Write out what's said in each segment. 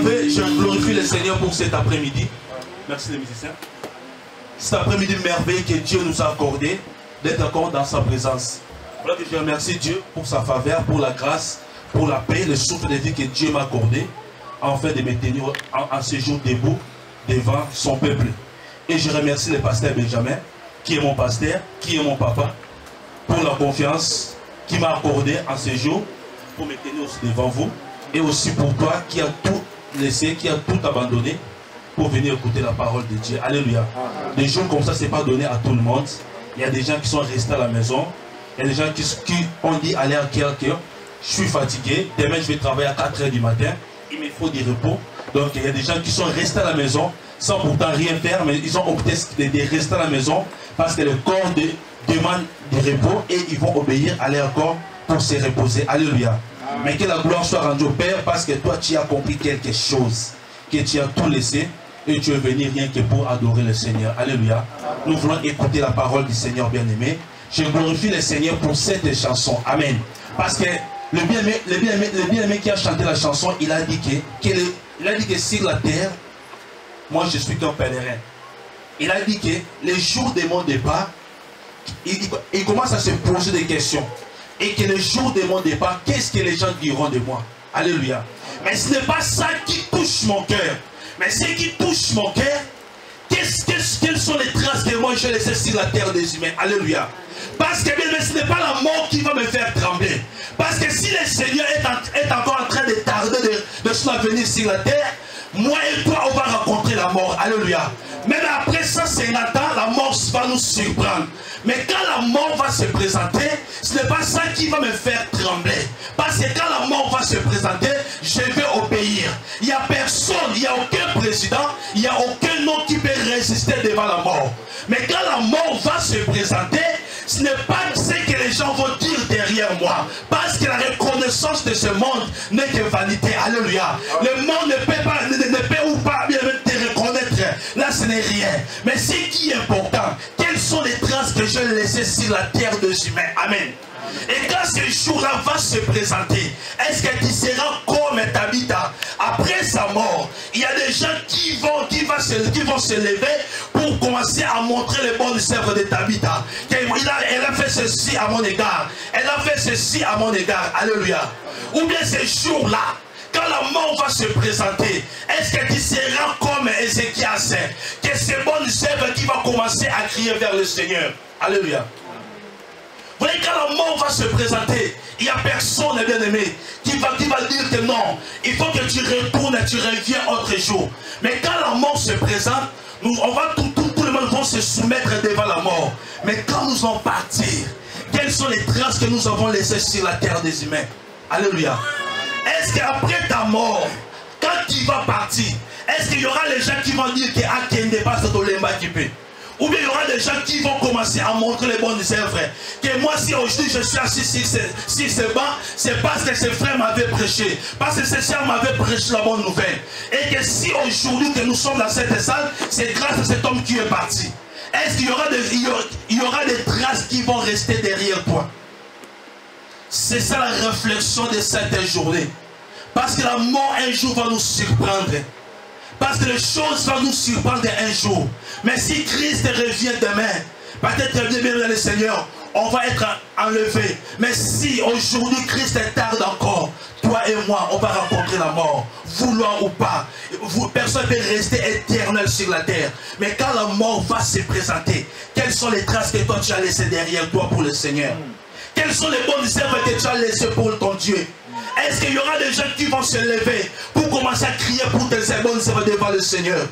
savez, je glorifie le Seigneur pour cet après-midi. Merci les musiciens. Cet après-midi merveilleux que Dieu nous a accordé d'être encore dans sa présence. Voilà que je remercie Dieu pour sa faveur, pour la grâce, pour la paix, le souffle de vie que Dieu m'a accordé, afin de me tenir en ce jour debout devant son peuple. Et je remercie le pasteur Benjamin, qui est mon pasteur, qui est mon papa, pour la confiance qu'il m'a accordée en ce jour, pour me tenir aussi devant vous, et aussi pour toi qui as tout laissé, qui as tout abandonné, pour venir écouter la parole de Dieu. Alléluia. Des jours comme ça, ce n'est pas donné à tout le monde. Il y a des gens qui sont restés à la maison. Il y a des gens qui ont dit, allez à cœur, je suis fatigué. Demain, je vais travailler à 4 h du matin. Il me faut du repos. Donc, il y a des gens qui sont restés à la maison sans pourtant rien faire, mais ils ont opté de rester à la maison parce que le corps demande du repos et ils vont obéir à leur corps pour se reposer. Alléluia. Mais que la gloire soit rendue au Père parce que toi, tu as compris quelque chose, que tu as tout laissé. Et tu es venu rien que pour adorer le Seigneur. Alléluia. Nous voulons écouter la parole du Seigneur bien-aimé. Je glorifie le Seigneur pour cette chanson. Amen. Parce que le bien-aimé qui a chanté la chanson, il a dit que sur la terre, moi je suis qu'un pèlerin. Il a dit que les jours de mon départ, il commence à se poser des questions. Et que le jour de mon départ, qu'est-ce que les gens diront de moi? Alléluia. Mais ce n'est pas ça qui touche mon cœur. Mais ce qui touche mon cœur, quelles sont les traces que moi je laisse sur la terre des humains? Alléluia. Parce que ce n'est pas la mort qui va me faire trembler. Parce que si le Seigneur est encore en train de tarder de son avenir sur la terre, moi et toi, on va rencontrer la mort. Alléluia. Même après ça, c'est Nathan, la mort va nous surprendre. Mais quand la mort va se présenter, ce n'est pas ça qui va me faire trembler. Parce que quand la mort va se présenter, je vais obéir. Il n'y a personne, il n'y a aucun président, il n'y a aucun nom qui peut résister devant la mort. Mais quand la mort va se présenter, ce n'est pas ce que les gens vont dire derrière moi. Parce que la reconnaissance de ce monde n'est que vanité. Alléluia. Le monde ne peut ou pas bien te reconnaître. Là, ce n'est rien. Mais ce qui est important, quelles sont les traces que je laissais sur la terre des humains? Amen. Et quand ce jour-là va se présenter, est-ce que tu seras comme Tabitha? Après sa mort, il y a des gens qui vont se lever pour commencer à montrer les bonnes œuvres de Tabitha. Elle a fait ceci à mon égard. Elle a fait ceci à mon égard. Alléluia. Ou bien ce jour-là, quand la mort va se présenter, est-ce que tu seras comme Ézéchias, que ces bonnes œuvres qui vont commencer à crier vers le Seigneur? Alléluia. Vous voyez, quand la mort va se présenter, il n'y a personne, bien aimé, qui va dire que non, il faut que tu retournes et tu reviens autre jour. Mais quand la mort se présente, tout le monde va se soumettre devant la mort. Mais quand nous allons partir, quelles sont les traces que nous avons laissées sur la terre des humains? Alléluia. Est-ce qu'après ta mort, quand tu vas partir, est-ce qu'il y aura les gens qui vont dire que Akende passe au Lemba qui peut? Ou bien il y aura des gens qui vont commencer à montrer les bonnes œuvres. Que moi, si aujourd'hui je suis assis sur ce banc, c'est parce que ce frère m'avait prêché. Parce que ce soeur m'avait prêché la bonne nouvelle. Et que si aujourd'hui que nous sommes dans cette salle, c'est grâce à cet homme qui est parti. Est-ce qu'il y aura des traces qui vont rester derrière toi? C'est ça la réflexion de cette journée. Parce que la mort un jour va nous surprendre. Parce que les choses vont nous surprendre un jour. Mais si Christ revient demain, peut-être bien le Seigneur, on va être enlevé. Mais si aujourd'hui Christ tarde encore, toi et moi, on va rencontrer la mort. Vouloir ou pas. Personne ne peut rester éternel sur la terre. Mais quand la mort va se présenter, quelles sont les traces que toi tu as laissées derrière toi pour le Seigneur? Quelles sont les bonnes œuvres que tu as laissées pour ton Dieu? Est-ce qu'il y aura des gens qui vont se lever pour commencer à crier pour tes bonnes œuvres devant le Seigneur?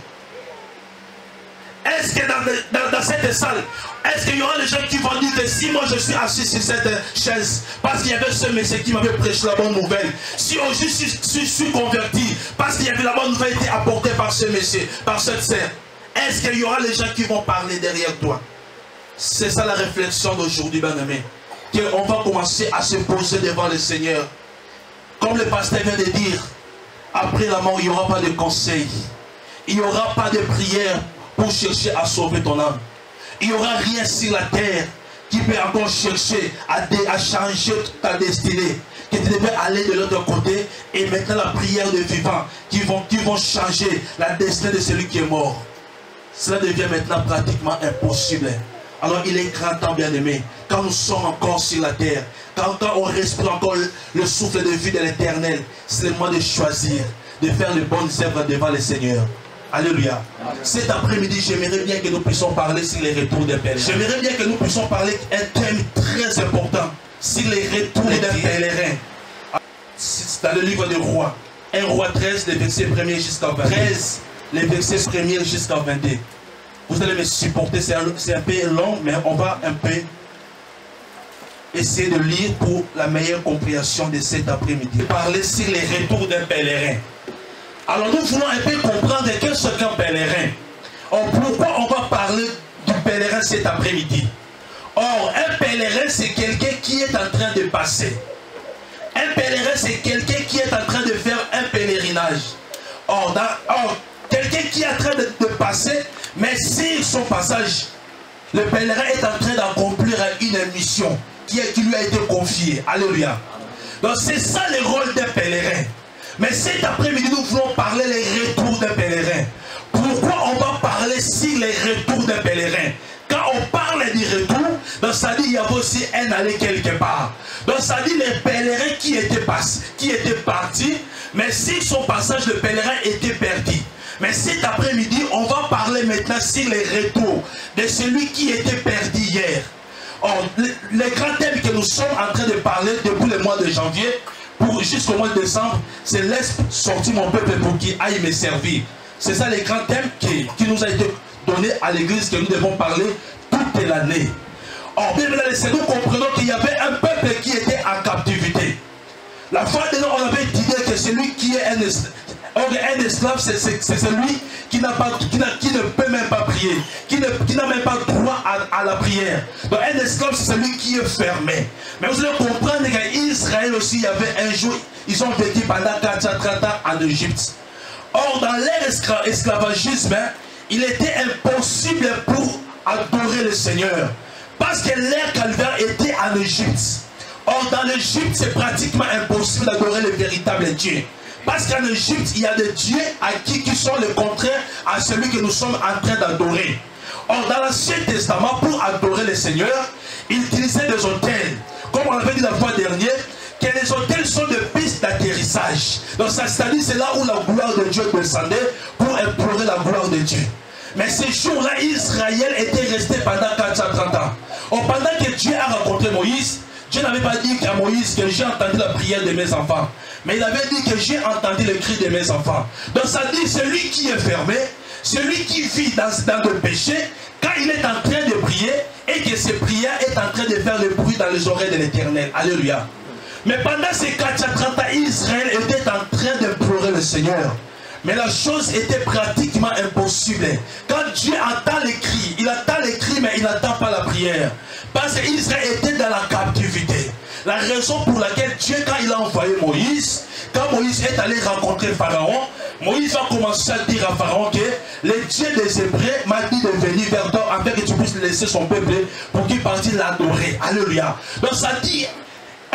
Est-ce que dans cette salle, est-ce qu'il y aura des gens qui vont dire que si moi je suis assis sur cette chaise, parce qu'il y avait ce monsieur qui m'avait prêché la bonne nouvelle, si aujourd'hui je suis converti, parce qu'il y avait la bonne nouvelle été apportée par ce monsieur, par cette sœur, est-ce qu'il y aura des gens qui vont parler derrière toi? C'est ça la réflexion d'aujourd'hui, bien-aimé. Qu'on va commencer à se poser devant le Seigneur. Comme le pasteur vient de dire, après la mort, il n'y aura pas de conseil. Il n'y aura pas de prière pour chercher à sauver ton âme. Il n'y aura rien sur la terre qui peut encore chercher à changer ta destinée. que tu devais aller de l'autre côté et maintenant la prière des vivants qui vont changer la destinée de celui qui est mort. Cela devient maintenant pratiquement impossible. Alors il est grand temps, bien-aimé, quand nous sommes encore sur la terre, quand on respire encore le souffle de vie de l'éternel, c'est le moment de choisir, de faire les bonnes œuvres devant le Seigneur. Alléluia. Cet après-midi, j'aimerais bien que nous puissions parler sur les retours des pèlerins. J'aimerais bien que nous puissions parler d'un thème très important, sur les retours d'un pèlerin. C'est dans le livre des Rois. 1 Roi 13, les versets 1er jusqu'à 22. 13, les versets 1er jusqu'à 22. Vous allez me supporter, c'est un peu long, mais on va un peu essayer de lire pour la meilleure compréhension de cet après-midi. Parler sur les retours d'un pèlerin. Alors nous voulons un peu comprendre qu'est-ce qu'un pèlerin. Or, pourquoi on va parler du pèlerin cet après-midi? Or, un pèlerin, c'est quelqu'un qui est en train de passer. Un pèlerin, c'est quelqu'un qui est en train de faire un pèlerinage. Or, quelqu'un qui est en train de passer, mais sur son passage, le pèlerin est en train d'accomplir une mission qui lui a été confiée. Alléluia. Donc c'est ça le rôle d'un pèlerin. Mais cet après-midi, nous voulons parler des retours d'un pèlerin. Pourquoi on va parler sur les retours d'un pèlerin? Quand on parle du retour, donc ça dit qu'il y avait aussi un aller quelque part. Donc ça dit les pèlerins qui étaient partis, mais sur son passage, le pèlerin était perdu. Mais cet après-midi, on va parler maintenant sur les retours de celui qui était perdu hier. Or, le grand thème que nous sommes en train de parler depuis le mois de janvier jusqu'au mois de décembre, c'est laisse sortir mon peuple pour qu'il aille me servir. C'est ça le grand thème qui nous a été donné à l'église, que nous devons parler toute l'année. Or, bien nous comprenons qu'il y avait un peuple qui était en captivité. La fois de nous, on avait dit que celui qui est un esclave, c'est celui qui ne peut même pas prier, qui n'a même pas droit à la prière. Donc un esclave, c'est celui qui est fermé. Mais vous allez comprendre qu'en Israël aussi, il y avait un jour, ils ont vécu pendant 430 ans en Égypte. Or, dans leur esclavagisme, il était impossible pour adorer le Seigneur. Parce que leur calvaire était en Égypte. Or, dans l'Égypte, c'est pratiquement impossible d'adorer le véritable Dieu. Parce qu'en Égypte, il y a des dieux qui sont le contraire à celui que nous sommes en train d'adorer. Or, dans l'Ancien Testament, pour adorer le Seigneur, ils utilisaient des autels. Comme on l'avait dit la fois dernière, que les autels sont des pistes d'atterrissage. Donc, c'est-à-dire c'est là où la gloire de Dieu descendait pour implorer la gloire de Dieu. Mais ces jours-là, Israël était resté pendant 430 ans. Or, pendant que Dieu a rencontré Moïse, Dieu n'avait pas dit à Moïse que j'ai entendu la prière de mes enfants. Mais il avait dit que j'ai entendu le cri de mes enfants. Donc ça dit celui qui est fermé, celui qui vit dans le péché, quand il est en train de prier et que ses prières est en train de faire le bruit dans les oreilles de l'Éternel. Alléluia. Mais pendant ces 430 ans, Israël était en train d'implorer le Seigneur. Mais la chose était pratiquement impossible. Quand Dieu entend les cris, il entend les cris mais il n'entend pas la prière. Parce qu'Israël était dans la captivité. La raison pour laquelle Dieu, quand il a envoyé Moïse, quand Moïse est allé rencontrer Pharaon, Moïse va commencer à dire à Pharaon que le Dieu des Hébreux m'a dit de venir vers toi afin que tu puisses laisser son peuple pour qu'il partisse l'adorer. Alléluia. Donc ça dit,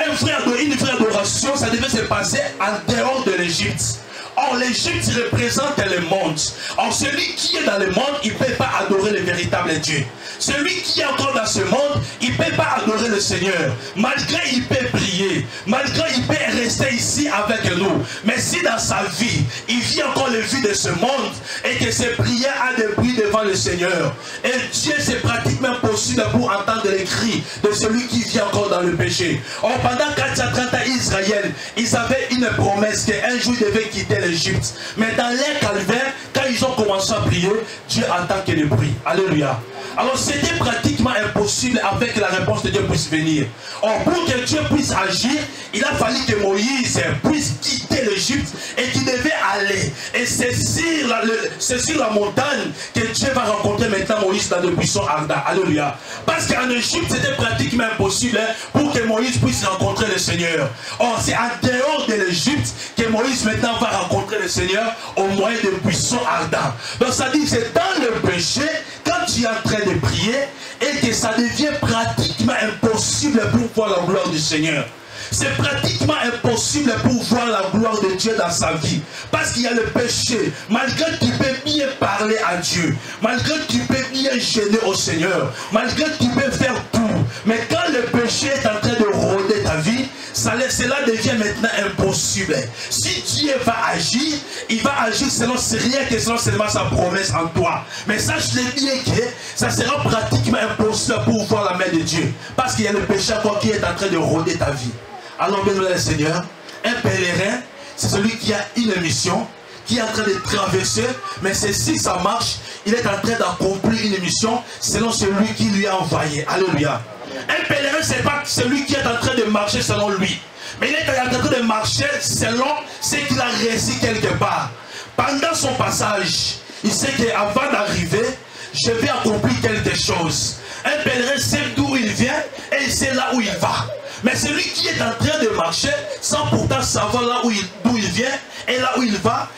une vraie adoration, ça devait se passer en dehors de l'Égypte. Or, l'Égypte représente le monde. Or, celui qui est dans le monde, il ne peut pas adorer le véritable Dieu. Celui qui est encore dans ce monde, il ne peut pas adorer le Seigneur. Malgré il peut prier, malgré il peut rester ici avec nous. Mais si dans sa vie, il vit encore le vie de ce monde et que ses prières ont des bruits devant le Seigneur. Et Dieu, c'est pratiquement possible pour entendre les cris de celui qui vit encore dans le péché. Or, pendant 430 ans, Israël, ils avaient une promesse qu'un jour ils devaient quitter l'Égypte. Mais dans leur calvaire, quand ils ont commencé à prier, Dieu entend que le bruit. Alléluia. Alors c'était pratiquement impossible avec la réponse de Dieu puisse venir. Or pour que Dieu puisse agir, il a fallu que Moïse puisse quitter l'Égypte et qu'il devait aller. Et c'est sur la montagne que Dieu va rencontrer maintenant Moïse dans le buisson ardent. Alléluia. Parce qu'en Égypte c'était pratiquement impossible pour que Moïse puisse rencontrer le Seigneur. Or c'est en dehors de l'Égypte que Moïse maintenant va rencontrer le Seigneur au moyen de buissons ardents. Donc ça dit que c'est dans le péché, quand tu es en train de prier et que ça devient pratiquement impossible pour voir la gloire du Seigneur. c'est pratiquement impossible pour voir la gloire de Dieu dans sa vie. Parce qu'il y a le péché. Malgré que tu peux bien parler à Dieu, malgré que tu peux bien gêner au Seigneur, malgré que tu peux faire tout, mais quand le péché est en train de rôder ta vie, cela devient maintenant impossible. Si Dieu va agir, il va agir selon rien que selon seulement sa promesse en toi. Mais sache-le bien que ça sera pratiquement impossible pour voir la main de Dieu. Parce qu'il y a le péché encore qui est en train de rôder ta vie. Alors bien le Seigneur, un pèlerin, c'est celui qui a une mission, qui est en train de traverser, mais si ça marche, il est en train d'accomplir une mission selon celui qui lui a envoyé. Alléluia. Un pèlerin, ce n'est pas celui qui est en train de marcher selon lui, mais il est en train de marcher selon ce qu'il a réussi quelque part. Pendant son passage, il sait qu'avant d'arriver, je vais accomplir quelque chose. Un pèlerin sait d'où il vient et il sait là où il va. Mais celui qui est en train de marcher sans pourtant savoir là d'où il vient et là où il va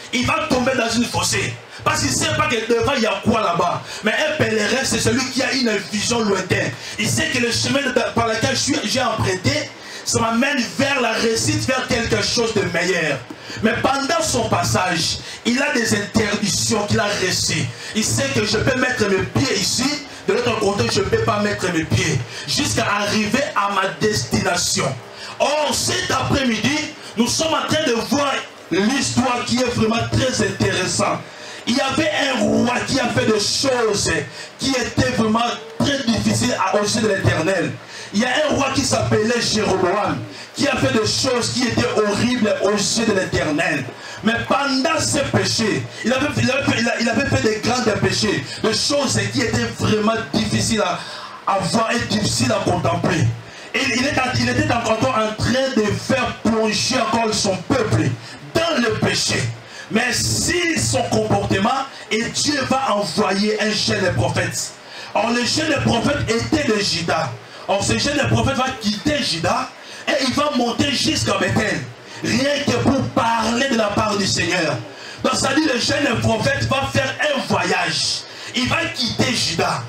tomber dans une fossée. Parce qu'il ne sait pas que devant il y a quoi là-bas. Mais un pèlerin, c'est celui qui a une vision lointaine. Il sait que le chemin par lequel j'ai emprunté, ça m'amène vers la réussite, vers quelque chose de meilleur. Mais pendant son passage, il a des interdictions qu'il a réussi. Il sait que je peux mettre mes pieds ici, de l'autre côté, je ne peux pas mettre mes pieds. Jusqu'à arriver à ma destination. Or, cet après-midi, nous sommes en train de voir l'histoire qui est vraiment très intéressante. Il y avait un roi qui a fait des choses qui étaient vraiment très difficiles aux yeux de l'Éternel. Il y a un roi qui s'appelait Jéroboam, qui a fait des choses qui étaient horribles aux yeux de l'Éternel. Mais pendant ce péché, il avait fait des grands péchés, des choses qui étaient vraiment difficiles à voir et difficiles à contempler. Et il était encore en train de faire plonger encore son peuple dans le péché. Mais si son comportement, et Dieu va envoyer un jeune prophète. Or le jeune prophète était de Juda. Or ce jeune prophète va quitter Juda et il va monter jusqu'à Bethel. Rien que pour parler de la part du Seigneur. Donc ça dit le jeune prophète va faire un voyage. Il va quitter Juda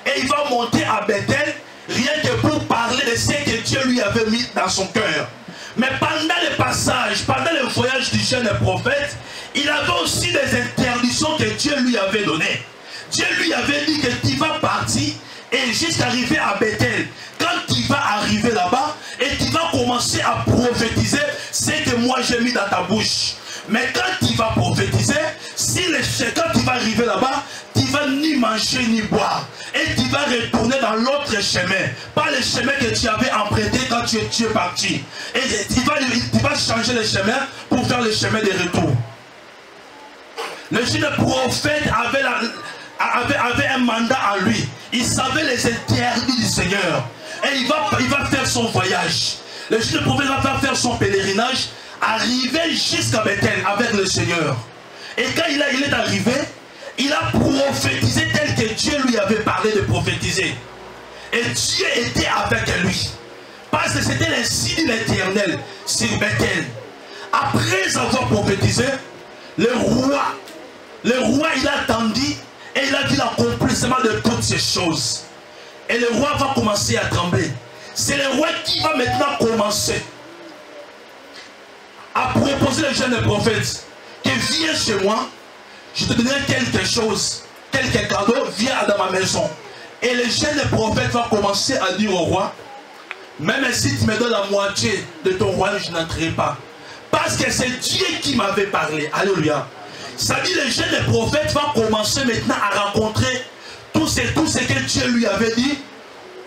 et il va monter à Bethel. Rien que pour parler de ce que Dieu lui avait mis dans son cœur. Mais pendant le passage, pendant le voyage du jeune prophète, il avait aussi des interdictions que Dieu lui avait données. Dieu lui avait dit que tu vas partir et jusqu'à arriver à Bethel. Quand tu vas arriver là-bas et tu vas commencer à prophétiser ce que moi j'ai mis dans ta bouche. Mais quand tu vas prophétiser, quand tu vas arriver là-bas, tu vas ni manger ni boire. Et tu vas retourner dans l'autre chemin. Pas le chemin que tu avais emprunté quand tu es parti. Et tu vas changer le chemin pour faire le chemin de retour. Le jeune prophète avait un mandat à lui. Il savait les interdits du Seigneur. Et il va faire son voyage. Le jeune prophète va faire son pèlerinage, arriver jusqu'à Bethel avec le Seigneur. Et quand il est arrivé, il a prophétisé tel que Dieu lui avait parlé de prophétiser. Et Dieu était avec lui. Parce que c'était l'insigne de l'Éternel sur Bethel. Après avoir prophétisé, le roi il a attendu et il a vu l'accomplissement de toutes ces choses. Et le roi va commencer à trembler. C'est le roi qui va maintenant commencer à proposer le jeune prophète que viens chez moi, je te donnerai quelque chose, quelques cadeaux, viens dans ma maison. Et le jeune prophète va commencer à dire au roi, même si tu me donnes la moitié de ton royaume, je n'entrerai pas. Parce que c'est Dieu qui m'avait parlé. Alléluia. Ça dit le jeune prophète va commencer maintenant à rencontrer tout ce que Dieu lui avait dit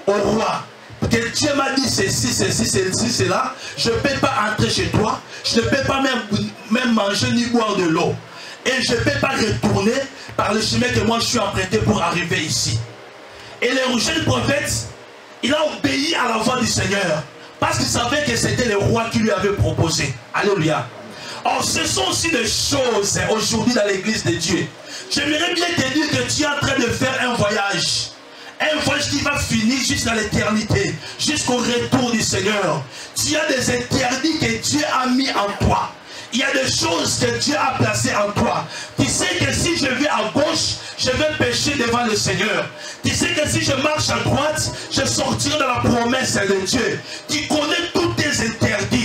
au roi. Que Dieu m'a dit ceci, cela. Je ne peux pas entrer chez toi. Je ne peux pas même manger ni boire de l'eau. Et je ne peux pas retourner par le chemin que moi je suis emprunté pour arriver ici. Et le jeune prophète, il a obéi à la voix du Seigneur. Parce qu'il savait que c'était le roi qui lui avait proposé. Alléluia. Or, ce sont aussi des choses aujourd'hui dans l'église de Dieu. J'aimerais bien te dire que tu es en train de faire un voyage. Un voyage qui va finir jusqu'à l'éternité. Jusqu'au retour du Seigneur. Tu as des interdits que Dieu a mis en toi. Il y a des choses que Dieu a placées en toi. Tu sais que si je vais à gauche, je vais pécher devant le Seigneur. Tu sais que si je marche à droite, je sortirai de la promesse de Dieu. Tu connais tous tes interdits.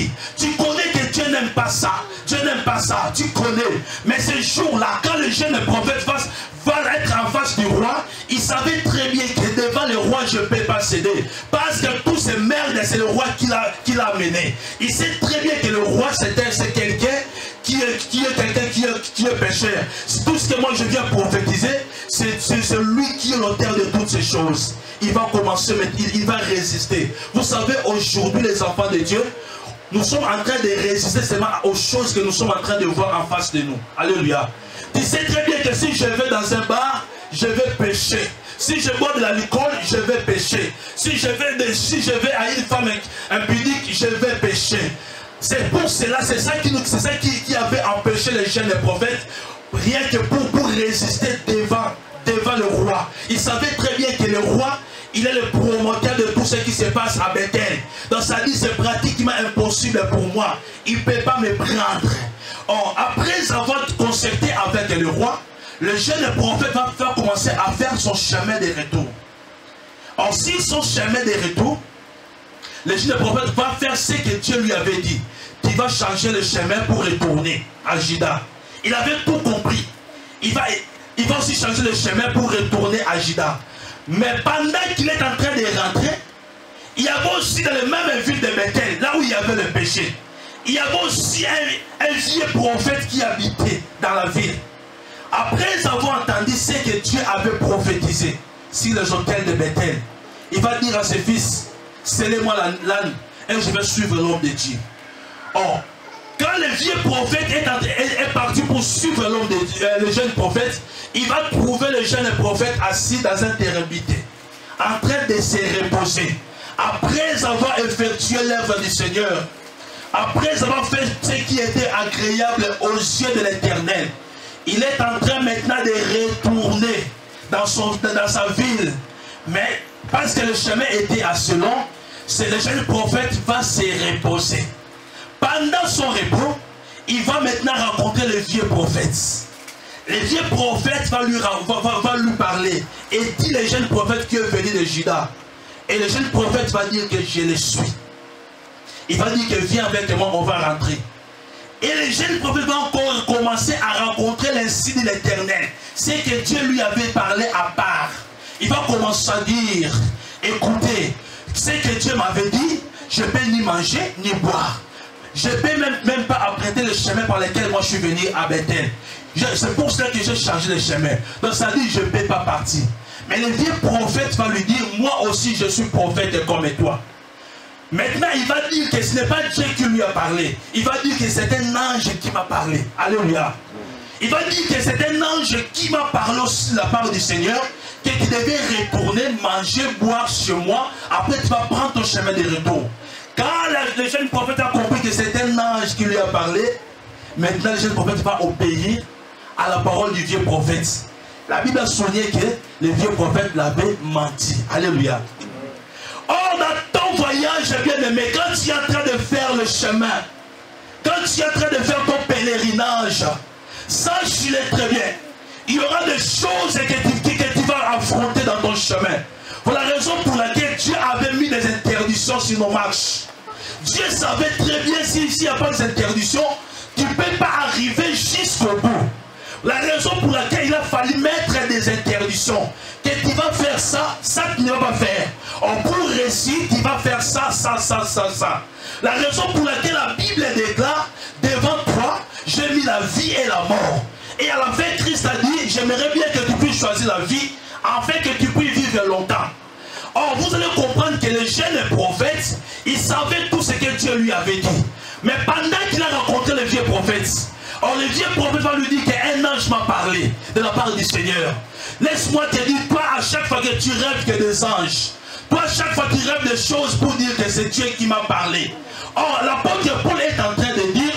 pas ça, tu connais. Mais ce jour-là, quand le jeune prophète va être en face du roi, il savait très bien que devant le roi, je ne peux pas céder. Parce que tous ces merdes, c'est le roi qui l'a amené. Il sait très bien que le roi, c'est quelqu'un qui est pécheur. Tout ce que moi je viens prophétiser, c'est lui qui est l'auteur de toutes ces choses. Il va commencer, mais il va résister. Vous savez, aujourd'hui, les enfants de Dieu, nous sommes en train de résister seulement aux choses que nous sommes en train de voir en face de nous. Alléluia. Tu sais très bien que si je vais dans un bar, je vais pécher. Si je bois de l'alcool, je vais pécher. Si je vais à une femme impudique, je vais pécher. C'est pour cela, c'est ça qui avait empêché les jeunes prophètes, rien que pour résister devant le roi. Il savait très bien que le roi, il est le promoteur de tout ce qui se passe à Bethel. Donc ça dit, c'est pratiquement impossible pour moi. Il ne peut pas me prendre. Or, après avoir concerté avec le roi, le jeune prophète va commencer à faire son chemin de retour. Or, si son chemin de retour, le jeune prophète va faire ce que Dieu lui avait dit. Il va changer le chemin pour retourner à Juda. Il avait tout compris. Il va aussi changer le chemin pour retourner à Juda. Mais pendant qu'il est en train de rentrer, il y avait aussi dans la même ville de Bethel, là où il y avait le péché, il y avait aussi un vieux prophète qui habitait dans la ville. Après avoir entendu ce que Dieu avait prophétisé sur les autels de Bethel, il va dire à ses fils, scellez-moi l'âne et je vais suivre l'homme de Dieu. Or, quand le vieux prophète est parti pour suivre l'homme de Dieu, le jeune prophète, il va trouver le jeune prophète assis dans un terrain bité, en train de se reposer. Après avoir effectué l'œuvre du Seigneur, après avoir fait ce qui était agréable aux yeux de l'Éternel, il est en train maintenant de retourner dans sa ville. Mais parce que le chemin était assez long, le jeune prophète va se reposer. Pendant son repos, il va maintenant rencontrer le vieux prophète. Le vieux prophète va lui parler. Et dit le jeune prophète qui est venu de Juda. Et le jeune prophète va dire que je le suis. Il va dire que viens avec moi, on va rentrer. Et le jeune prophète va encore commencer à rencontrer l'insigne de l'Éternel. C'est que Dieu lui avait parlé à part. Il va commencer à dire, écoutez, ce que Dieu m'avait dit, je ne peux ni manger ni boire. Je ne peux même pas emprunter le chemin par lequel moi je suis venu à Bethel. C'est pour cela que j'ai changé le chemin. Donc ça dit, je ne peux pas partir. Mais le vieux prophète va lui dire, moi aussi je suis prophète comme toi. Maintenant, il va dire que ce n'est pas Dieu qui lui a parlé. Il va dire que c'est un ange qui m'a parlé. Alléluia. Il va dire que c'est un ange qui m'a parlé aussi de la part du Seigneur, que tu devais retourner, manger, boire chez moi. Après, tu vas prendre ton chemin de retour. Quand le jeune prophète a compris que c'est un ange qui lui a parlé, maintenant le jeune prophète va obéir à la parole du vieux prophète. La Bible a souligné que le vieux prophète l'avait menti. Alléluia. Or, dans ton voyage, bien aimé, quand tu es en train de faire le chemin, quand tu es en train de faire ton pèlerinage, sache-le très bien, il y aura des choses que tu vas affronter dans ton chemin. Voilà la raison pour laquelle Dieu avait mis des interdictions sur nos marches. Dieu savait très bien s'il n'y a pas d'interdictions, tu ne peux pas arriver jusqu'au bout. La raison pour laquelle il a fallu mettre des interdictions, que tu vas faire ça, ça tu ne vas pas faire. Pour réussir, tu vas faire ça, ça, ça, ça, ça. La raison pour laquelle la Bible déclare, devant toi, j'ai mis la vie et la mort. Et à la fin, Christ a dit, j'aimerais bien que tu puisses choisir la vie, afin que tu puisses vivre longtemps. Or, vous allez comprendre que le jeune prophète, il savait tout ce que Dieu lui avait dit. Mais pendant qu'il a rencontré le vieux prophète, or le vieux prophète va lui dire qu'un ange m'a parlé de la part du Seigneur. Laisse-moi te dire, toi à chaque fois que tu rêves que des anges, toi à chaque fois que tu rêves des choses pour dire que c'est Dieu qui m'a parlé. Or l'apôtre Paul est en train de dire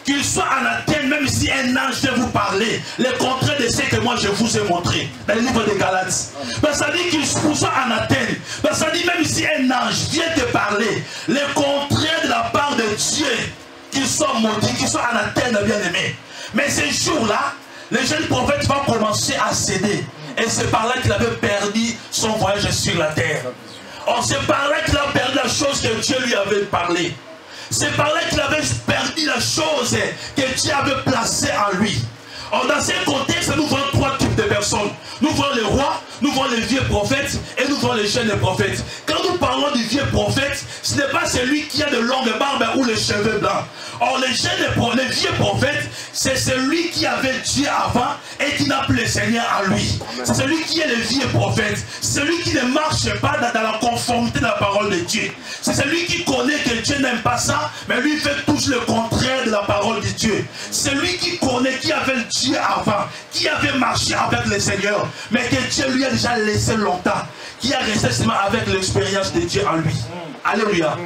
qu'il soit en Athènes, même si un ange vient vous parler, le contraire de ce que moi je vous ai montré dans le livre de Galates. Ben, ça dit qu'il soit en Athènes. Ben, ça dit même si un ange vient te parler, le contraire de la part de Dieu, qu'ils soient maudits, qu'ils soient en Athènes, bien aimés. Mais ce jour-là, le jeune prophète va commencer à céder. Et c'est par là qu'il avait perdu son voyage sur la terre. Or, c'est par là qu'il a perdu la chose que Dieu lui avait parlé. C'est par là qu'il avait perdu la chose que Dieu avait placée en lui. Or, dans ce contexte, nous voyons 3 types de personnes. Nous voyons les rois, nous voyons les vieux prophètes et nous voyons les jeunes prophètes. Quand nous parlons du vieux prophète, ce n'est pas celui qui a de longues barbes ou les cheveux blancs. Or, les vieux prophètes, c'est celui qui avait Dieu avant et qui n'a plus le Seigneur en lui. C'est celui qui est le vieux prophète. Celui qui ne marche pas dans la conformité de la parole de Dieu. C'est celui qui connaît que Dieu n'aime pas ça, mais lui fait toujours le contraire de la parole de Dieu. Celui qui connaît, qui avait Dieu avant, qui avait marché avec le Seigneur, mais que Dieu lui a déjà laissé longtemps, qui a resté seulement avec l'expérience de Dieu en lui. Alléluia.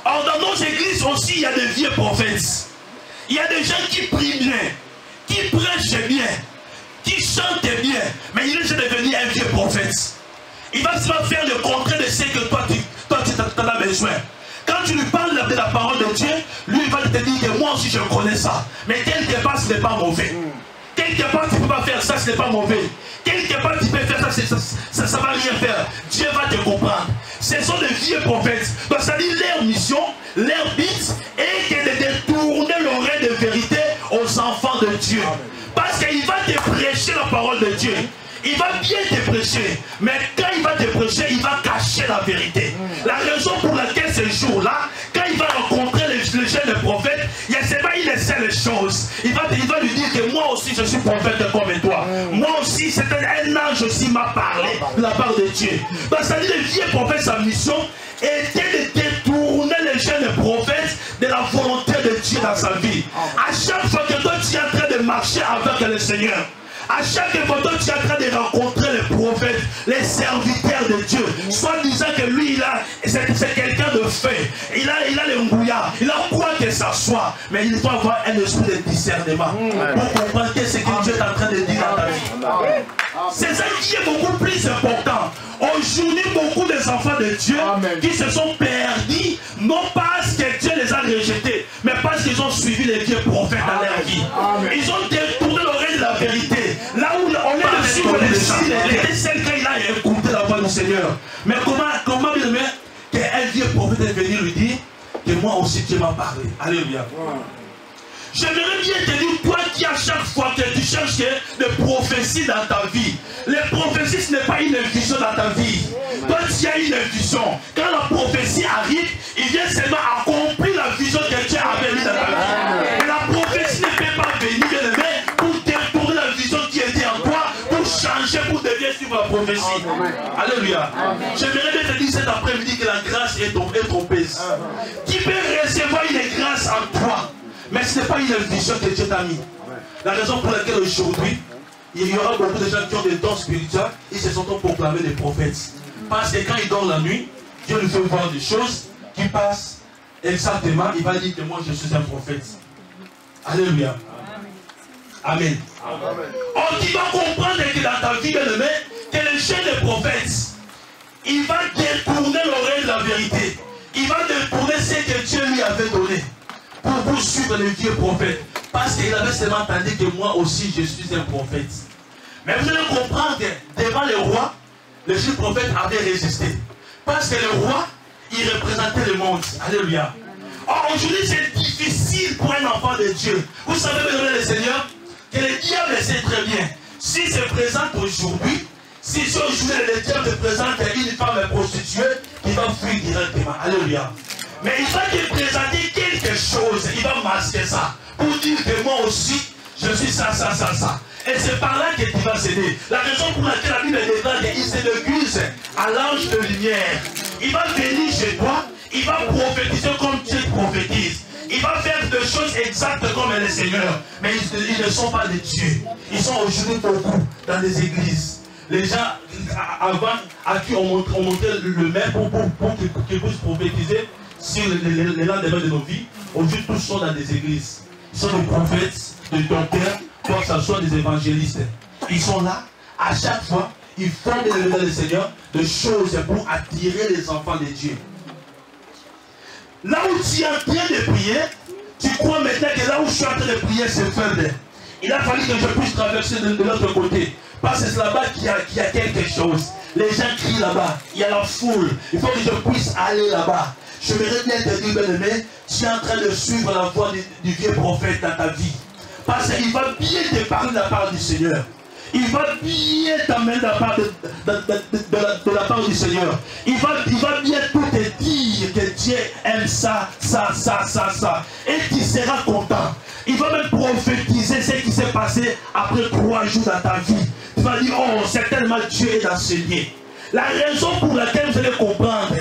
Or, dans nos églises aussi, il y a des vieux prophètes. Il y a des gens qui prient bien, qui prêchent bien, qui chantent bien, mais il est devenu un vieux prophète. Il va seulement faire le contraire de ce que toi tu en as besoin. Quand tu lui parles de la parole de Dieu, lui il va te dire que moi aussi je connais ça. Mais quelque part ce n'est pas mauvais. Quelque part tu ne peux pas faire ça, ce n'est pas mauvais. Quelque part tu peux faire ça, ça ne va rien faire. Dieu va te comprendre. Ce sont des vieux prophètes. Donc ça dit leur mission, leur but est de détourner l'oreille de vérité aux enfants de Dieu. Parce qu'il va te prêcher la parole de Dieu. Il va bien te prêcher, mais quand il va te prêcher, il va cacher la vérité. La raison pour laquelle ce jour-là, quand il va rencontrer les jeunes prophètes, il ne sait les choses. Il va lui dire que moi aussi je suis prophète comme toi. Moi aussi, c'est un ange aussi m'a parlé de la part de Dieu. Donc ça dit, le vieux prophète, sa mission était de détourner les jeunes prophètes de la volonté de Dieu dans sa vie. À chaque fois que toi tu es en train de marcher avec le Seigneur, à chaque fois que tu es en train de rencontrer les prophètes, les serviteurs de Dieu, soit disant que lui, c'est quelqu'un de fait, il a le ngouya, il a quoi que ça soit, mais il doit avoir un esprit de discernement pour comprendre ce que Dieu est en train de dire dans ta vie. C'est ça qui est beaucoup plus important. Aujourd'hui, beaucoup des enfants de Dieu qui se sont perdus, non parce que Dieu les a rejetés, mais parce qu'ils ont suivi les vieux prophètes dans leur vie. Ils ont détourné l'oreille de la vérité. Là où on est dessus, il était celle qu'il a écouté la voix du Seigneur. Mais comment bien aimé qu'un vieux prophète est venu lui dire que moi aussi Dieu m'a parlé. Alléluia. J'aimerais bien te dire, toi qui à chaque fois que tu cherches des prophéties dans ta vie, les prophéties ce n'est pas une vision dans ta vie. Toi tu as une vision. Quand la prophétie arrive, il vient seulement accomplir la vision que Dieu avait mise dans ta vie. Mais la prophétie ne peut pas venir, bien aimé, pour détourner la vision qui était en toi, pour changer, pour devenir suivre la prophétie. Alléluia. J'aimerais bien te dire cet après-midi que la grâce est trompeuse. Qui peut recevoir une grâce en toi? Mais ce n'est pas une vision que Dieu t'a mis. La raison pour laquelle aujourd'hui, il y aura beaucoup de gens qui ont des dons spirituels, ils se sont proclamés des prophètes. Parce que quand ils dorment la nuit, Dieu lui fait voir des choses qui passent exactement. Il va dire que moi je suis un prophète. Alléluia. Amen. Or, tu vas comprendre que dans ta vie, bien aimé, que le jeune prophète, il va détourner l'oreille de la vérité. Il va détourner ce que Dieu lui avait donné. Pour suivre les vieux prophètes. Parce qu'il avait seulement entendu que moi aussi je suis un prophète. Mais vous allez comprendre que devant les rois, le jeune prophète avait résisté. Parce que le roi, il représentait le monde. Alléluia. Or aujourd'hui c'est difficile pour un enfant de Dieu. Vous savez, mesdames et Seigneur, que le diable sait très bien. S'il se présente aujourd'hui, si aujourd'hui le diable se présente une femme prostituée, il va fuir directement. Alléluia. Mais il va te présenter quelque chose, il va masquer ça, pour dire que moi aussi, je suis ça. Et c'est par là que tu vas céder. La raison pour laquelle la Bible déclare qu'il se déguise à l'ange de lumière. Il va venir chez toi, il va prophétiser comme Dieu prophétise. Il va faire des choses exactes comme le Seigneur. Mais ils ne sont pas des dieux. Ils sont aujourd'hui beaucoup dans les églises. Les gens avant à qui on montrait le maire pour qu'ils puissent prophétiser sur les lendemains de nos vies. Aujourd'hui, tous sont dans des églises. Ils sont des prophètes, des docteurs, pour que ce soit des évangélistes. Ils sont là, à chaque fois, ils font dans le Seigneur des choses pour attirer les enfants de Dieu. Là où tu es en train de prier, tu crois maintenant que là où je suis en train de prier, c'est faible. Il a fallu que je puisse traverser de l'autre côté. Parce que c'est là-bas qu'il y a quelque chose. Les gens crient là-bas. Il y a la foule. Il faut que je puisse aller là-bas. j'aimerais bien te dire, bien-aimé, tu es en train de suivre la voie du vieux prophète dans ta vie. Parce qu'il va bien te parler de la part du Seigneur. Il va bien t'amener de la part de la part du Seigneur. Il va bien tout te dire que Dieu aime ça, ça, ça, ça, ça. Et tu seras content. Il va même prophétiser ce qui s'est passé après 3 jours dans ta vie. Tu vas dire, oh, certainement Dieu est enseigné. La raison pour laquelle vous allez comprendre,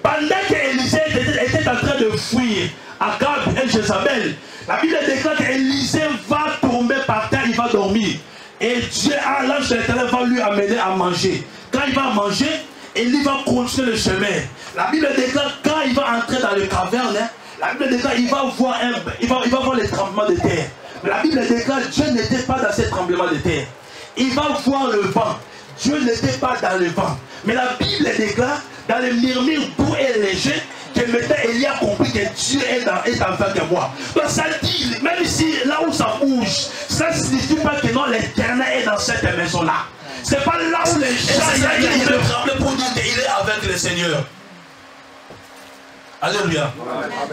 pendant qu'Élisée était en train de fuir Akab et Jézabel, la Bible déclare qu'Élisée va tomber par terre, il va dormir. Et Dieu, l'ange de l'Éternel va lui amener à manger. Quand il va manger, il va continuer le chemin. La Bible déclare quand il va entrer dans les cavernes, la Bible déclare qu'il va voir les tremblements de terre. Mais la Bible déclare que Dieu n'était pas dans ces tremblements de terre. Il va voir le vent. Dieu n'était pas dans le vent. Mais la Bible déclare dans les murmures doux et légers que maintenant Élie a compris que Dieu est envers de moi. Donc ça dit, même si là où ça bouge, ça ne signifie pas que non, l'Éternel est dans cette maison-là. C'est pas là où les gens tremblent pour dire qu'il est avec le Seigneur. Alléluia.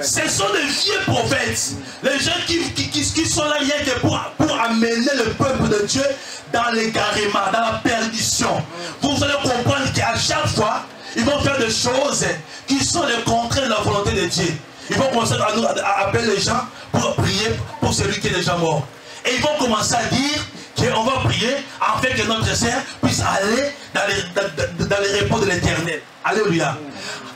Ce sont des vieux prophètes. Les gens qui sont là rien que pour amener le peuple de Dieu dans l'égarement, dans la perdition. Vous allez comprendre qu'à chaque fois, ils vont faire des choses qui sont le contraire de la volonté de Dieu. Ils vont commencer à appeler les gens pour prier pour celui qui est déjà mort. Et ils vont commencer à dire qu'on va prier afin que notre Seigneur puisse aller dans les repos de l'Éternel. Alléluia.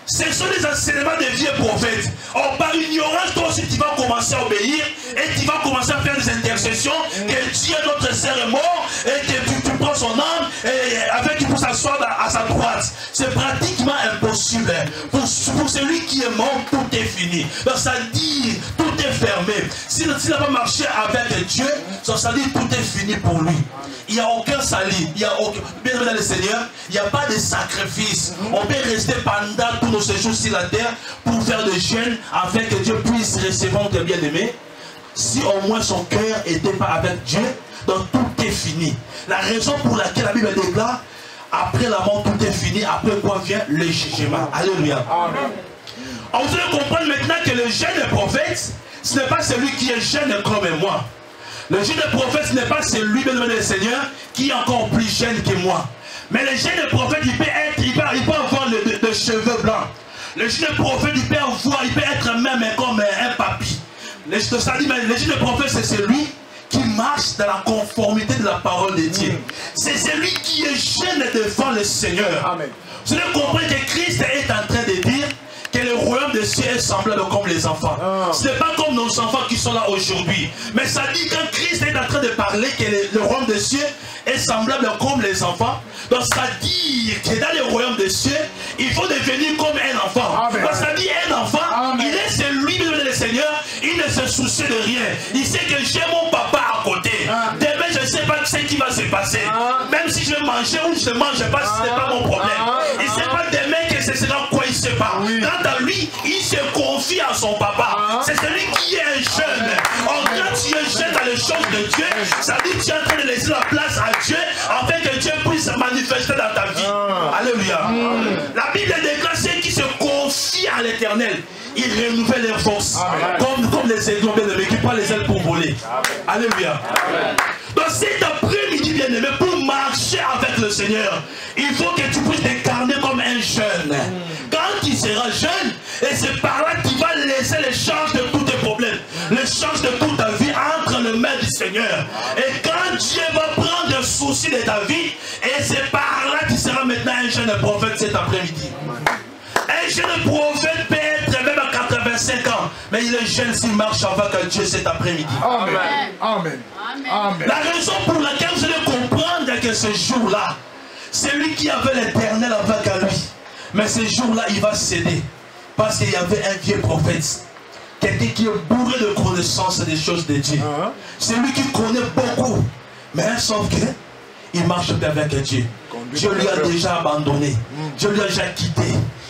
Ce sont les enseignements des vieux prophètes. Or, par ignorance, toi aussi, tu vas commencer à obéir et tu vas commencer à faire des intercessions que Dieu, notre Seigneur, est mort et que tu prends son âme et afin qu'il puisse s'asseoir à sa droite. C'est pratiquement impossible. Pour celui qui est mort, tout est fini. Donc, ça dit, tout est fermé. S'il n'a pas marché avec Dieu, ça dit, tout est fini pour lui. Il n'y a aucun salut. Il y a aucun... Bien aimé dans le Seigneur, il n'y a pas de sacrifice. On peut rester pendant tous nos séjours sur la terre pour faire des jeûnes afin que Dieu puisse recevoir notre bien-aimé. Si au moins son cœur n'était pas avec Dieu, donc tout est fini. La raison pour laquelle la Bible déclare, après la mort, tout est fini. Après quoi vient le jugement. Alléluia. On doit comprendre maintenant que le jeune prophète, ce n'est pas celui qui est jeune comme moi. Le jeune prophète, ce n'est pas celui, bien aimé le Seigneur, qui est encore plus jeune que moi. Mais le jeune prophète, il peut avoir de cheveux blancs. Le jeune prophète, il peut être même comme un papy. Le jeune prophète, c'est celui qui marche dans la conformité de la parole de Dieu. C'est celui qui est jeune devant le Seigneur. Amen. Vous devez comprendre que Christ est en train de dire que le royaume de Dieu est semblable comme les enfants. Ce n'est pas comme nos enfants qui sont là aujourd'hui. Mais ça dit quand Christ est en train de parler que le royaume de Dieu est semblable comme les enfants. Donc ça dit que dans le royaume de Dieu, il faut devenir comme un enfant. Amen. Donc ça dit un enfant, amen, il est celui de le Seigneur, il ne se soucie de rien. Il sait que j'ai mon papa à côté. Demain je ne sais pas ce qui va se passer. Même si je vais manger ou je ne mange pas, ce n'est pas mon problème. Il ne sait pas demain que ce sera quoi, il ne sait pas. Quant à lui, il se confie à son papa. C'est celui qui est un jeune. Or, quand tu es jeune dans les choses de Dieu, ça dit que tu es en train de laisser la place à Dieu afin que Dieu puisse manifester dans ta vie. Alléluia. La Bible déclare ceux qui se confient à l'Éternel, ils renouvellent leurs forces. Comme les aigles bien-aimés qui prennent les ailes pour voler. Alléluia. Donc cet après-midi bien-aimé, pour marcher avec le Seigneur, il faut que tu puisses t'incarner comme un jeune. Quand tu seras jeune, et c'est par là que tu vas laisser les changes de tous tes problèmes, les changes de toute ta vie entre les mains du Seigneur. Et quand Dieu va prendre le souci de ta vie, et c'est par là que tu seras maintenant un jeune prophète cet après-midi. Un jeune prophète peut être même à 85 ans, mais il est jeune s'il marche avec Dieu cet après-midi. Amen. Amen. Amen. La raison pour laquelle vous allez comprendre que ce jour-là, c'est lui qui avait l'Éternel avec lui. Mais ce jour-là, il va céder. Parce qu'il y avait un vieux prophète. Quelqu'un qui est bourré de connaissances des choses de Dieu. C'est lui qui connaît beaucoup. Mais sauf que il marche pas avec Dieu. Dieu lui a déjà abandonné. Dieu lui a déjà quitté.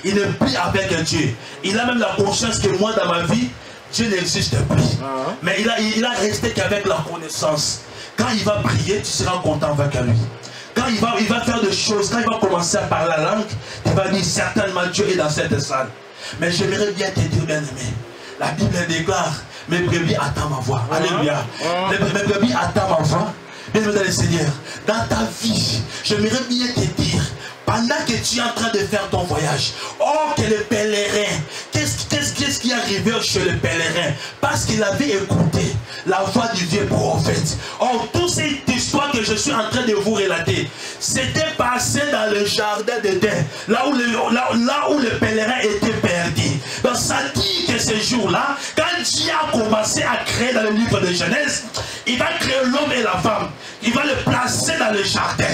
Il n'est plus avec Dieu. Il a même la conscience que moi dans ma vie, Dieu n'existe plus. Mais il a resté qu'avec la connaissance. Quand il va prier, tu seras content avec lui. Quand il va faire des choses, quand il va commencer à parler la langue, tu vas dire certainement Dieu est dans cette salle. Mais j'aimerais bien te dire, bien aimé, la Bible déclare, mes brebis attendent ma voix. Alléluia. Mes brebis attendent ma voix. Bien aimé dans le Seigneur, dans ta vie, j'aimerais bien te dire, pendant que tu es en train de faire ton voyage, oh que le pèlerin, qu'est-ce qui est arrivé chez le pèlerin? Parce qu'il avait écouté la voix du vieux prophète. Oh, toute cette histoire que je suis en train de vous relater, c'était passé dans le jardin d'Éden, là où le pèlerin était perdu. Donc ça dit que ce jour-là, quand Dieu a commencé à créer dans le livre de Genèse, il va créer l'homme et la femme. Il va le placer dans le jardin.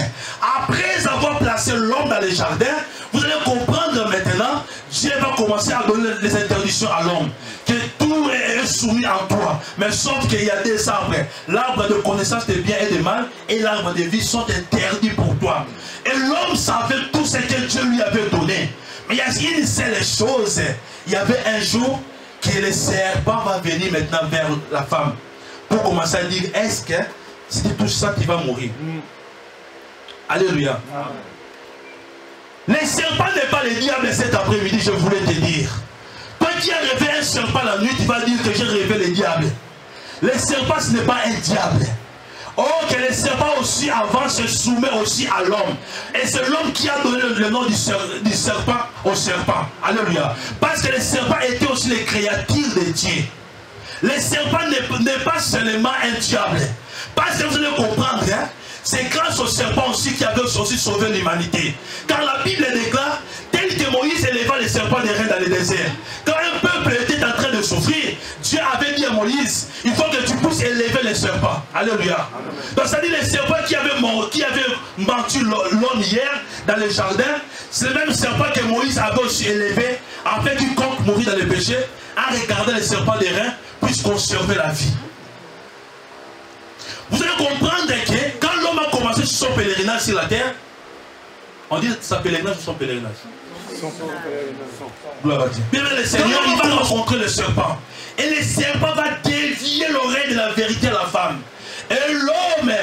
Après avoir placé l'homme dans le jardin, vous allez comprendre maintenant, Dieu va commencer à donner les interdictions à l'homme. Que tout est soumis en toi. Mais sauf qu'il y a des arbres. L'arbre de connaissance de bien et de mal et l'arbre de vie sont interdits pour toi. Et l'homme savait tout ce que Dieu lui avait donné. Mais il y a une seule chose. Il y avait un jour que le serpent va venir maintenant vers la femme. Pour commencer à dire, est-ce que c'est tout ça qui va mourir? Alléluia. Le serpent n'est pas le diable cet après-midi, je voulais te dire. Toi qui as rêvé un serpent la nuit, tu vas dire que j'ai rêvé le diable. Le serpent, ce n'est pas un diable. Oh, que le serpent aussi avant se soumet aussi à l'homme. Et c'est l'homme qui a donné le nom du serpent au serpent. Alléluia. Parce que le serpent était aussi les créatures de Dieu. Le serpent n'est pas seulement un diable. Parce que vous allez comprendre, hein, c'est grâce au serpent aussi qui avait aussi sauvé l'humanité. Car la Bible déclare, tel que Moïse éleva les serpents des reins dans le désert. Quand un peuple était en train de souffrir, Dieu avait dit à Moïse, il faut que tu puisses élever les serpents. Alléluia. Donc ça dit les serpents qui avaient menti l'homme hier dans le jardin, c'est le même serpent que Moïse avait aussi élevé afin qu'il compte mourir dans le péché, en regardant les serpents des reins, puisse conserver la vie. Vous allez comprendre que quand l'homme a commencé son pèlerinage sur la terre, on dit sa pèlerinage ou son pèlerinage? Gloire à Dieu. Bien, le Seigneur, il va rencontrer le serpent. Et le serpent va dévier l'oreille de la vérité à la femme. Et l'homme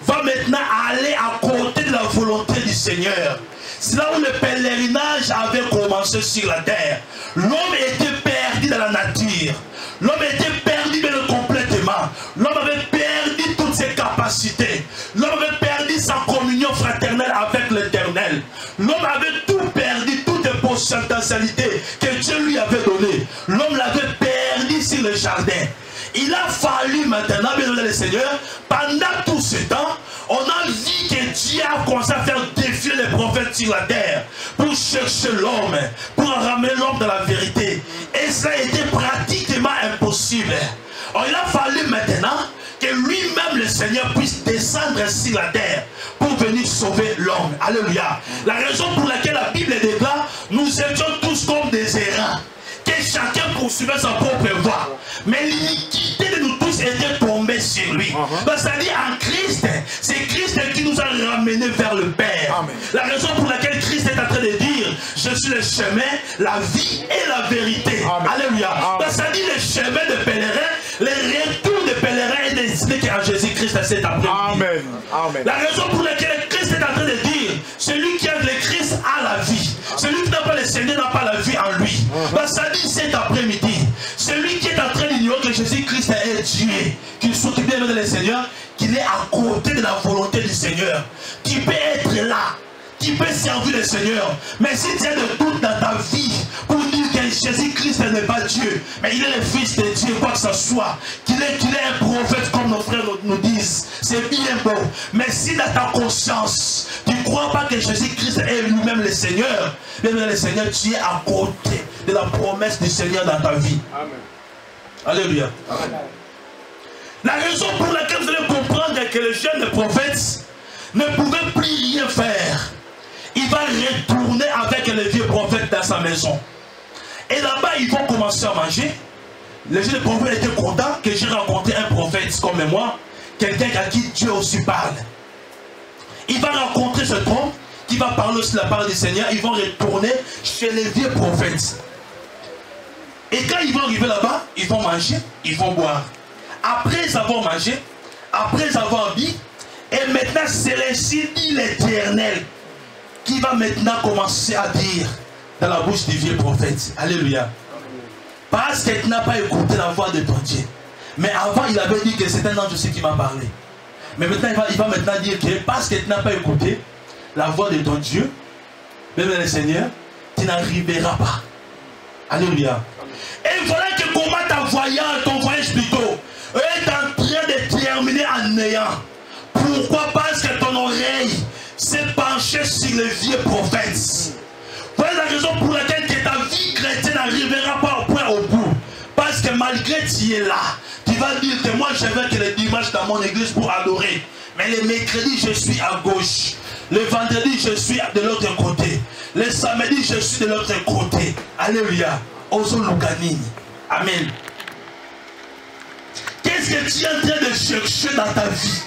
va maintenant aller à côté de la volonté du Seigneur. C'est là où le pèlerinage avait commencé sur la terre. L'homme était perdu dans la nature. L'homme était perdu complètement. L'homme avait perdu toutes ses capacités. L'homme avait perdu sa communion fraternelle avec l'Éternel. L'homme avait tout perdu, toutes les potentialités que Dieu lui avait données. L'homme l'avait perdu sur le jardin. Il a fallu maintenant, bien le Seigneur, pendant tout ce temps, on a vu que Dieu a commencé à faire défier les prophètes sur la terre pour chercher l'homme, pour ramener l'homme dans la vérité. Et ça a été pratiquement impossible. Alors, il a fallu maintenant que lui-même, le Seigneur, puisse descendre sur la terre pour venir sauver l'homme. Alléluia. La raison pour laquelle la Bible déclare, nous étions tous comme des errants, que chacun poursuivait sa propre voie. Mais l'iniquité de nous tous était tombée sur lui. C'est-à-dire en Christ, c'est Christ qui nous a ramenés vers le Père. Amen. La raison pour laquelle Christ est en train de dire, je suis le chemin, la vie et la vérité. Amen. Alléluia. C'est-à-dire le chemin de pèlerin, le retour de pèlerin est destiné qu'à Jésus-Christ cet après-midi. Amen. Amen. La raison pour laquelle Christ est en train de dire, celui qui a le Christ a la vie. Celui qui n'a pas le Seigneur n'a pas la vie en lui. Ça dit cet après-midi, celui qui est en train d'ignorer que Jésus-Christ est Dieu, qu'il soit bien avec le Seigneur, qu'il est à côté de la volonté du Seigneur, qui peut être là, qui peut servir le Seigneur. Mais si tu as de doute dans ta vie pour dire que Jésus-Christ n'est pas Dieu, mais il est le Fils de Dieu, quoi que ce soit, qu'il est un prophète comme nos frères nous disent, c'est bien beau. Mais si dans ta conscience, tu ne crois pas que Jésus-Christ est lui-même le Seigneur, bien le Seigneur, tu es à côté de la promesse du Seigneur dans ta vie. Amen. Alléluia. Amen. La raison pour laquelle vous allez comprendre que le jeune prophète ne pouvait plus rien faire. Il va retourner avec le vieux prophète dans sa maison. Et là-bas, ils vont commencer à manger. Le jeune prophète était content que j'ai rencontré un prophète comme moi, quelqu'un à qui Dieu aussi parle. Il va rencontrer ce homme qui va parler aussi la parole du Seigneur. Ils vont retourner chez les vieux prophètes. Et quand ils vont arriver là-bas, ils vont manger, ils vont boire. Après avoir mangé, après avoir bu, et maintenant c'est l'ainsi dit l'Éternel qui va maintenant commencer à dire, dans la bouche du vieux prophète. Alléluia. Parce que tu n'as pas écouté la voix de ton Dieu. Mais avant, il avait dit que c'est un ange aussi qui m'a parlé. Mais maintenant, il va maintenant dire que parce que tu n'as pas écouté la voix de ton Dieu, même le Seigneur, tu n'arriveras pas. Alléluia. Et voilà que comment ton voyage plutôt est en train de terminer en néant. Pourquoi? Parce que ton oreille s'est penchée sur les vieux prophètes. Voilà la raison pour laquelle que ta vie chrétienne n'arrivera pas au bout. Parce que malgré que tu es là, tu vas dire que moi je vais que les dimanches dans mon église pour adorer. Mais les mercredis je suis à gauche. Le vendredi je suis de l'autre côté. Le samedi je suis de l'autre côté. Alléluia. Ozo Luganini. Amen. Qu'est-ce que tu es en train de chercher dans ta vie?